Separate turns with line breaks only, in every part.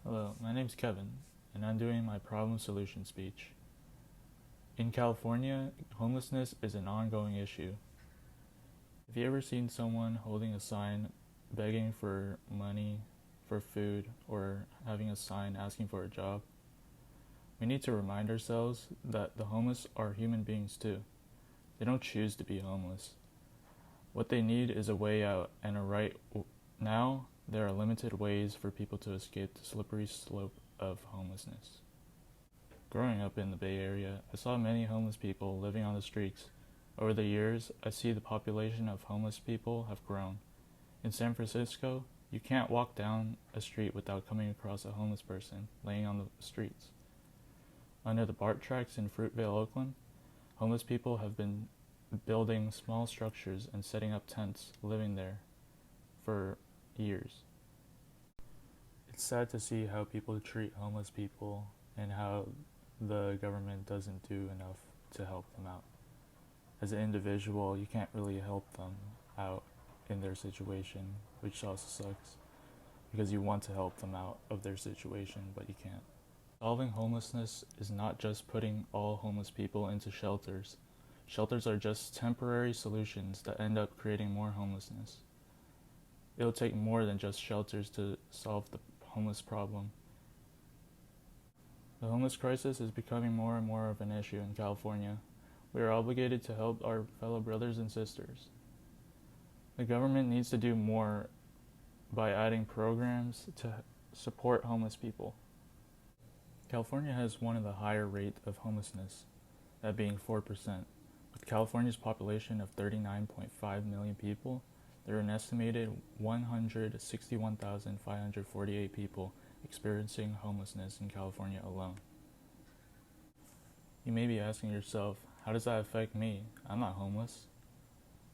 Hello, my name's Kevin, and I'm doing my problem solution speech. In California, homelessness is an ongoing issue. Have you ever seen someone holding a sign begging for money, for food, or having a sign asking for a job? We need to remind ourselves that the homeless are human beings too. They don't choose to be homeless. What they need is a way out and a right. Now, there are limited ways for people to escape the slippery slope of homelessness. Growing up in the Bay Area, I saw many homeless people living on the streets. Over the years, I see the population of homeless people have grown. In San Francisco, you can't walk down a street without coming across a homeless person laying on the streets. Under the BART tracks in Fruitvale, Oakland, homeless people have been building small structures and setting up tents, living there for years. It's sad to see how people treat homeless people and how the government doesn't do enough to help them out. As an individual, you can't really help them out in their situation, which also sucks because you want to help them out of their situation, but you can't. Solving homelessness is not just putting all homeless people into shelters. Shelters are just temporary solutions that end up creating more homelessness. It'll take more than just shelters to solve the homeless problem. The homeless crisis is becoming more and more of an issue in California. We are obligated to help our fellow brothers and sisters. The government needs to do more by adding programs to support homeless people. California has one of the higher rates of homelessness, that being 4%. With California's population of 39.5 million people, there are an estimated 161,548 people experiencing homelessness in California alone. You may be asking yourself, how does that affect me? I'm not homeless.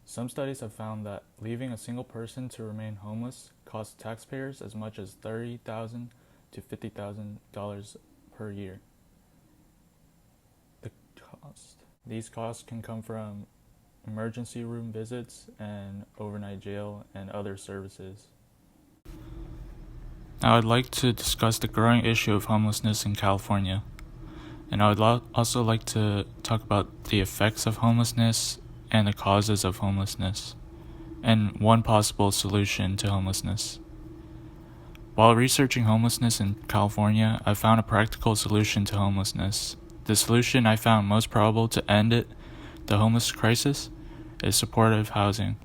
Some studies have found that leaving a single person to remain homeless costs taxpayers as much as $30,000 to $50,000 per year. These costs can come from emergency room visits and overnight jail and other services. Now I'd like to discuss the growing issue of homelessness in California. And I would also like to talk about the effects of homelessness and the causes of homelessness, and one possible solution to homelessness. While researching homelessness in California, I found a practical solution to homelessness. The solution I found most probable to end the homeless crisis, is supportive housing.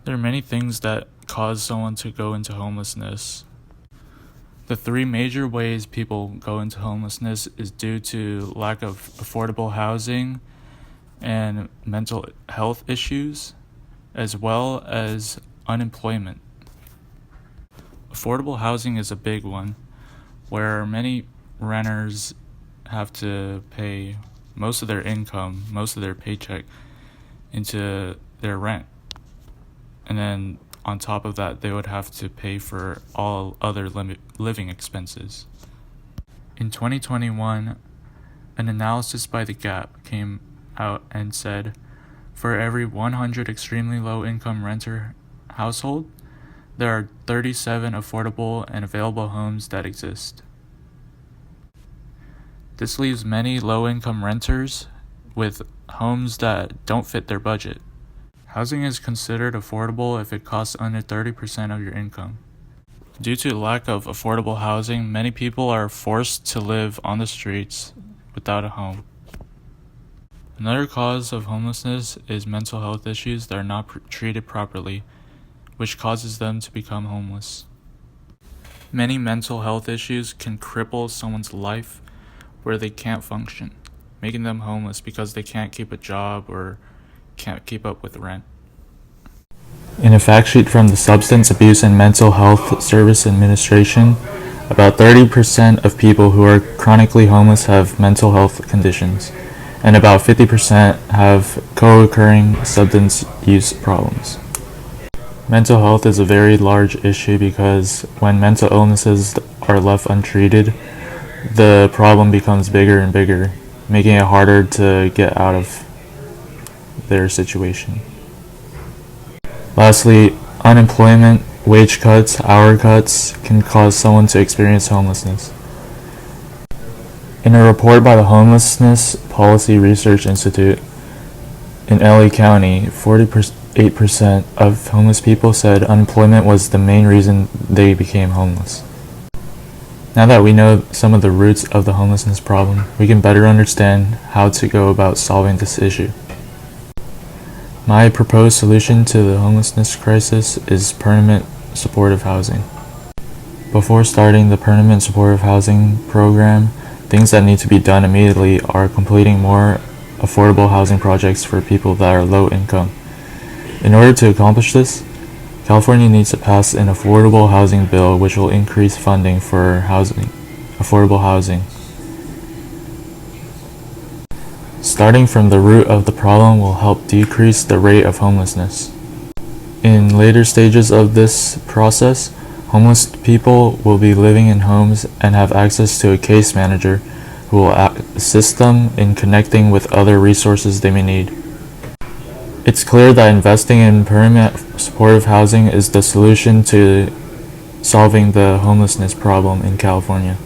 There are many things that cause someone to go into homelessness. The three major ways people go into homelessness is due to lack of affordable housing and mental health issues, as well as unemployment. Affordable housing is a big one, where many renters have to pay most of their income, most of their paycheck, into their rent. And then on top of that, they would have to pay for all other living expenses. In 2021, an analysis by The Gap came out and said, for every 100 extremely low-income renter household, there are 37 affordable and available homes that exist. This leaves many low-income renters with homes that don't fit their budget. Housing is considered affordable if it costs under 30% of your income. Due to lack of affordable housing, many people are forced to live on the streets without a home. Another cause of homelessness is mental health issues that are not treated properly, which causes them to become homeless. Many mental health issues can cripple someone's life where they can't function, making them homeless because they can't keep a job or can't keep up with rent. In a fact sheet from the Substance Abuse and Mental Health Service Administration, about 30% of people who are chronically homeless have mental health conditions, and about 50% have co-occurring substance use problems. Mental health is a very large issue because when mental illnesses are left untreated, the problem becomes bigger and bigger, making it harder to get out of their situation. Lastly, unemployment wage cuts, hour cuts can cause someone to experience homelessness. In a report by the Homelessness Policy Research Institute in LA County, 48% of homeless people said unemployment was the main reason they became homeless. Now that we know some of the roots of the homelessness problem, we can better understand how to go about solving this issue. My proposed solution to the homelessness crisis is permanent supportive housing. Before starting the permanent supportive housing program, things that need to be done immediately are completing more affordable housing projects for people that are low income. In order to accomplish this, California needs to pass an affordable housing bill which will increase funding for affordable housing. Starting from the root of the problem will help decrease the rate of homelessness. In later stages of this process, homeless people will be living in homes and have access to a case manager who will assist them in connecting with other resources they may need. It's clear that investing in permanent supportive housing is the solution to solving the homelessness problem in California.